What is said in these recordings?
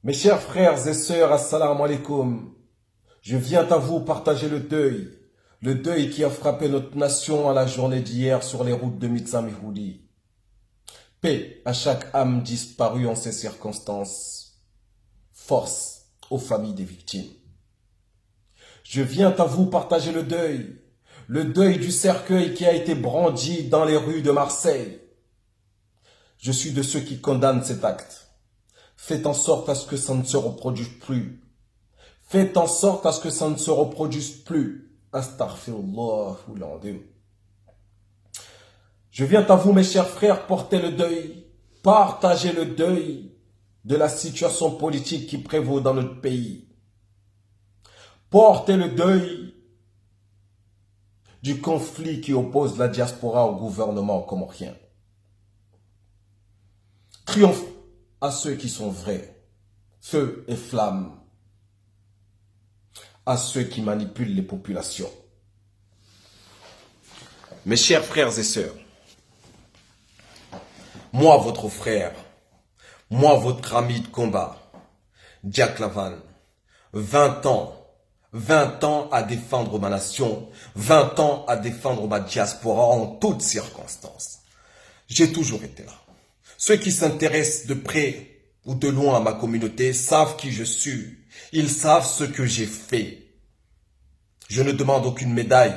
Mes chers frères et sœurs, assalamu alaikum. Je viens à vous partager le deuil qui a frappé notre nation à la journée d'hier sur les routes de Mitsamihoudi. Paix à chaque âme disparue en ces circonstances. Force aux familles des victimes. Je viens à vous partager le deuil du cercueil qui a été brandi dans les rues de Marseille. Je suis de ceux qui condamnent cet acte. Faites en sorte à ce que ça ne se reproduise plus. Faites en sorte à ce que ça ne se reproduise plus. Astaghfirullah. Je viens à vous, mes chers frères, porter le deuil, partager le deuil de la situation politique qui prévaut dans notre pays. Porter le deuil du conflit qui oppose la diaspora au gouvernement comorien. Triomphe à ceux qui sont vrais, feu et flamme, à ceux qui manipulent les populations. Mes chers frères et sœurs, moi votre frère, moi votre ami de combat, Jack Lavan, 20 ans à défendre ma nation, 20 ans à défendre ma diaspora en toutes circonstances. J'ai toujours été là. Ceux qui s'intéressent de près ou de loin à ma communauté savent qui je suis. Ils savent ce que j'ai fait. Je ne demande aucune médaille.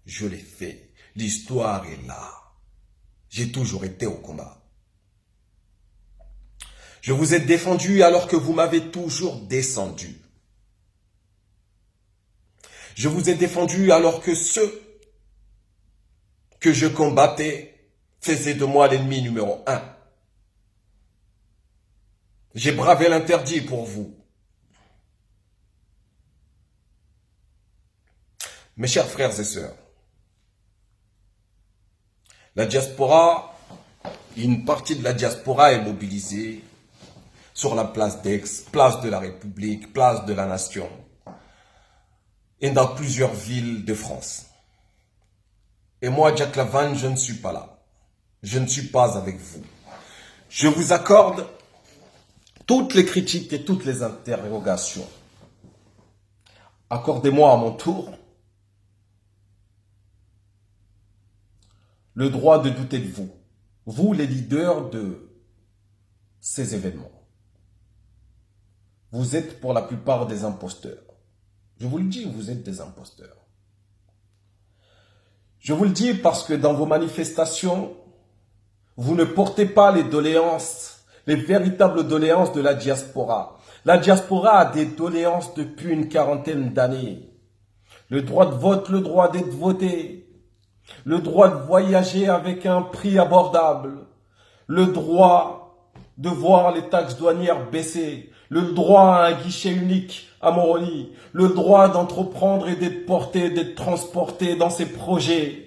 Je l'ai fait. L'histoire est là. J'ai toujours été au combat. Je vous ai défendu alors que vous m'avez toujours descendu. Je vous ai défendu alors que ceux que je combattais faisaient de moi l'ennemi numéro 1. J'ai bravé l'interdit pour vous. Mes chers frères et sœurs, la diaspora, une partie de la diaspora est mobilisée sur la place d'Aix, place de la République, place de la Nation et dans plusieurs villes de France. Et moi, Jack Lavan, je ne suis pas là. Je ne suis pas avec vous. Je vous accorde toutes les critiques et toutes les interrogations. Accordez-moi à mon tour le droit de douter de vous, vous les leaders de ces événements. Vous êtes pour la plupart des imposteurs. Je vous le dis, vous êtes des imposteurs. Je vous le dis parce que dans vos manifestations, vous ne portez pas les doléances, les véritables doléances de la diaspora. La diaspora a des doléances depuis une quarantaine d'années. Le droit de vote, le droit d'être voté, le droit de voyager avec un prix abordable, le droit de voir les taxes douanières baisser, le droit à un guichet unique à Moroni, le droit d'entreprendre et d'être porté, d'être transporté dans ses projets.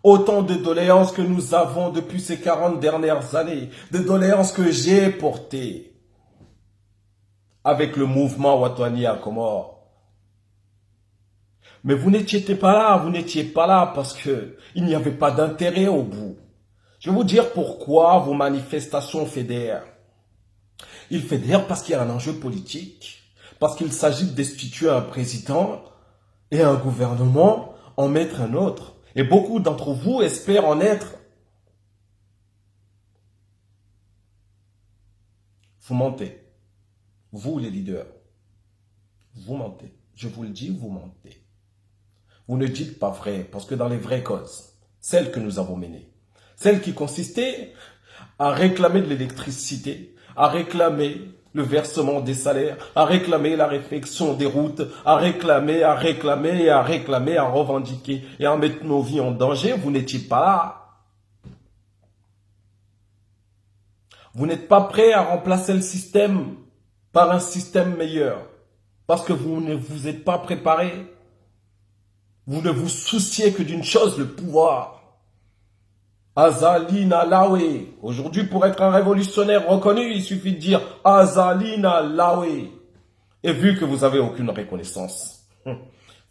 Autant de doléances que nous avons depuis ces 40 dernières années, de doléances que j'ai portées avec le mouvement Watani à Comores. Mais vous n'étiez pas là parce que il n'y avait pas d'intérêt au bout. Je vais vous dire pourquoi vos manifestations fédèrent. Ils fédèrent parce qu'il y a un enjeu politique, parce qu'il s'agit de destituer un président et un gouvernement, en mettre un autre. Et beaucoup d'entre vous espèrent en être. Vous mentez. Vous les leaders. Vous mentez. Je vous le dis, vous mentez. Vous ne dites pas vrai, parce que dans les vraies causes, celles que nous avons menées, celles qui consistaient à réclamer de l'électricité, à réclamer le versement des salaires, à réclamer la réfection des routes, à réclamer, à revendiquer et à mettre nos vies en danger, vous n'étiez pas là. Vous n'êtes pas prêt à remplacer le système par un système meilleur, parce que vous ne vous êtes pas préparé. Vous ne vous souciez que d'une chose, le pouvoir. Azalina Lawe. Aujourd'hui, pour être un révolutionnaire reconnu, il suffit de dire Azalina Lawe. Et vu que vous n'avez aucune reconnaissance,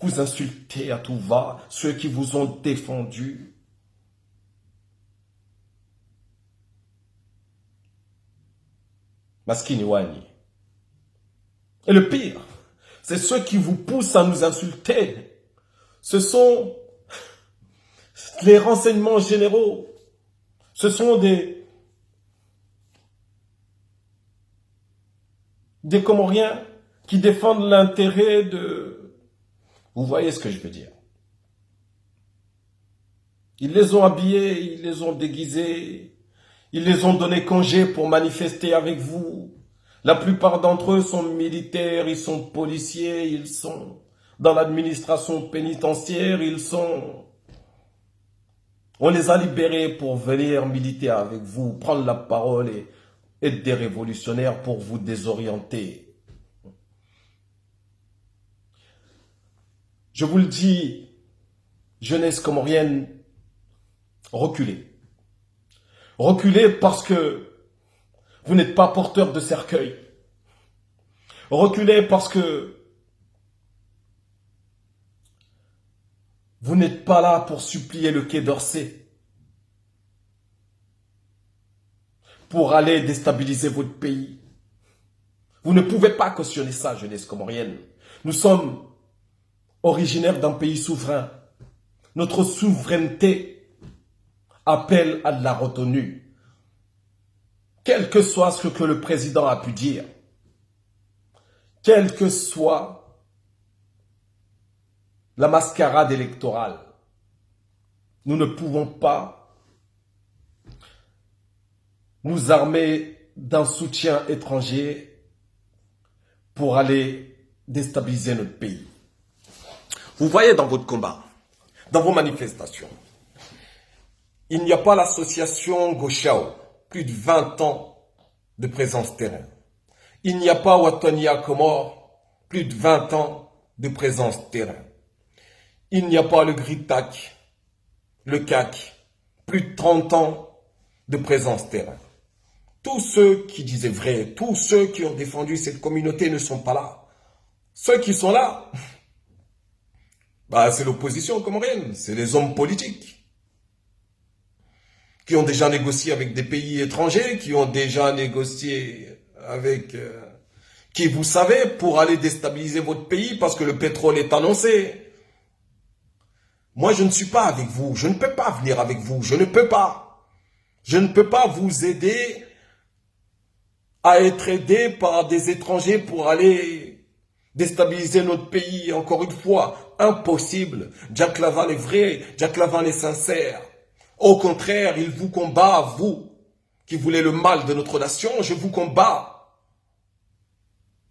vous insultez à tout va ceux qui vous ont défendu. Maskini Wani. Et le pire, c'est ceux qui vous poussent à nous insulter. Ce sont les renseignements généraux. Ce sont des Comoriens qui défendent l'intérêt de... Vous voyez ce que je veux dire. Ils les ont habillés, ils les ont déguisés, ils les ont donné congé pour manifester avec vous. La plupart d'entre eux sont militaires, ils sont policiers, ils sont dans l'administration pénitentiaire, On les a libérés pour venir militer avec vous, prendre la parole et être des révolutionnaires pour vous désorienter. Je vous le dis, jeunesse comorienne, reculez. Reculez parce que vous n'êtes pas porteur de cercueil. Reculez parce que vous n'êtes pas là pour supplier le Quai d'Orsay, pour aller déstabiliser votre pays. Vous ne pouvez pas cautionner ça, jeunesse comorienne. Nous sommes originaires d'un pays souverain. Notre souveraineté appelle à la retenue. Quel que soit ce que le président a pu dire, quelle que soit la mascarade électorale, nous ne pouvons pas nous armer d'un soutien étranger pour aller déstabiliser notre pays. Vous voyez dans votre combat, dans vos manifestations, il n'y a pas l'association Goshao, plus de 20 ans de présence terrain. Il n'y a pas Watania Comore, plus de 20 ans de présence terrain. Il n'y a pas le GRITAC, le CAC, plus de 30 ans de présence terrain. Tous ceux qui disaient vrai, tous ceux qui ont défendu cette communauté ne sont pas là. Ceux qui sont là, c'est l'opposition comorienne, c'est les hommes politiques qui ont déjà négocié avec des pays étrangers, qui ont déjà négocié avec qui, vous savez, pour aller déstabiliser votre pays parce que le pétrole est annoncé. Moi, je ne suis pas avec vous, je ne peux pas venir avec vous, je ne peux pas. Je ne peux pas vous aider à être aidé par des étrangers pour aller déstabiliser notre pays. Encore une fois, impossible. Jack Laval est vrai, Jack Laval est sincère. Au contraire, il vous combat, vous, qui voulez le mal de notre nation, je vous combats.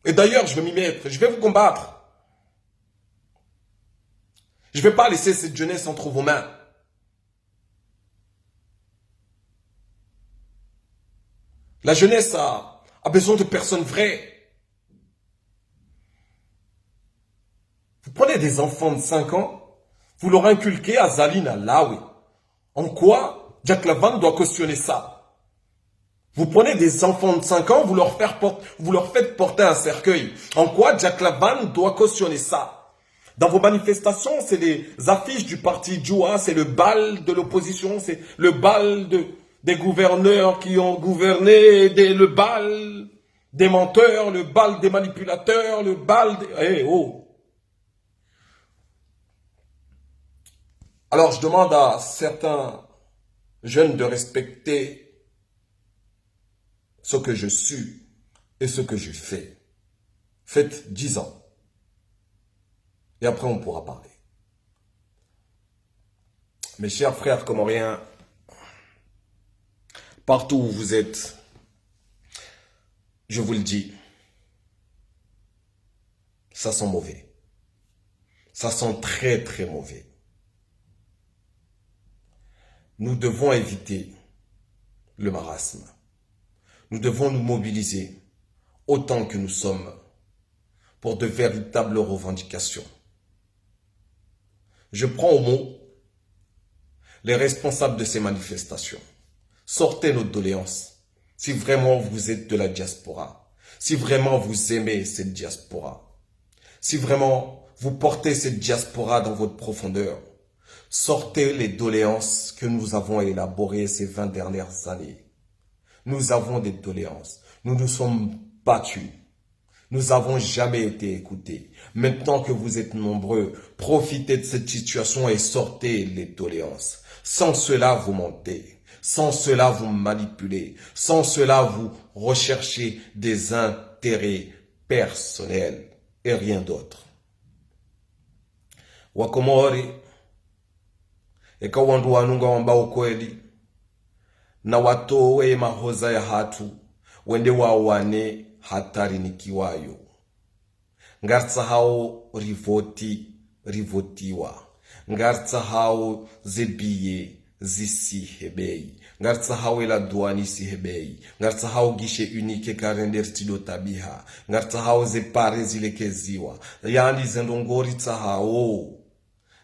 Et d'ailleurs, je vais m'y mettre, je vais vous combattre. Je ne vais pas laisser cette jeunesse entre vos mains. La jeunesse a besoin de personnes vraies. Vous prenez des enfants de 5 ans, vous leur inculquez à Zaline, à Lawi. En quoi Jack Lavan doit cautionner ça? Vous prenez des enfants de 5 ans, vous leur faites porter un cercueil. En quoi Jack Lavan doit cautionner ça? Dans vos manifestations, c'est les affiches du parti Djoua, c'est le bal de l'opposition, c'est le bal des gouverneurs qui ont gouverné, le bal des menteurs, le bal des manipulateurs, le bal des... Hey, oh. Alors je demande à certains jeunes de respecter ce que je suis et ce que je fais. Faites 10 ans. Et après on pourra parler. Mes chers frères comoriens, partout où vous êtes, je vous le dis, ça sent mauvais. Ça sent très très mauvais. Nous devons éviter le marasme. Nous devons nous mobiliser autant que nous sommes pour de véritables revendications. Je prends au mot les responsables de ces manifestations. Sortez nos doléances. Si vraiment vous êtes de la diaspora, si vraiment vous aimez cette diaspora, si vraiment vous portez cette diaspora dans votre profondeur, sortez les doléances que nous avons élaborées ces 20 dernières années. Nous avons des doléances. Nous nous sommes battus. Nous n'avons jamais été écoutés. Maintenant que vous êtes nombreux, profitez de cette situation et sortez les doléances. Sans cela, vous mentez. Sans cela, vous manipulez. Sans cela, vous recherchez des intérêts personnels et rien d'autre. Wakomori, eka wandu wanunga wambao kweli, na watowe mahoza ya hatu, wende wawane hatari nikiwayo. Ngartsa hao rivotiwa. Ngartsa hao zebiye zisi hebei. Ngartsa hao ela douani si hebei. Ngartsa hao gishe unike karender tido tabiha. Ngartsa hao zepare zilekeziwa. Yani zendongori tsa hao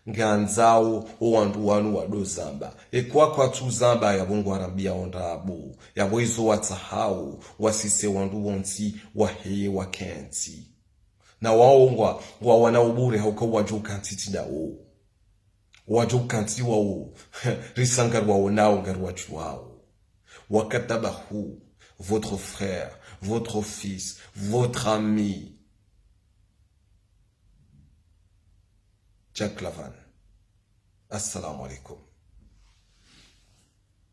nganzao owandu wanu wado zamba kwa tu zamba ya bongo arabia ondabu ya boizo watsahau wasise wandu wonsi wahe wakenti na waongwa wa wana ubure hauka wajuka ntiti dao wajuka ntiti wao risangar wao nao ngarwachu wao wakatabahu votre frère, votre fils, votre ami Jack Lavan. Assalamu alaikum.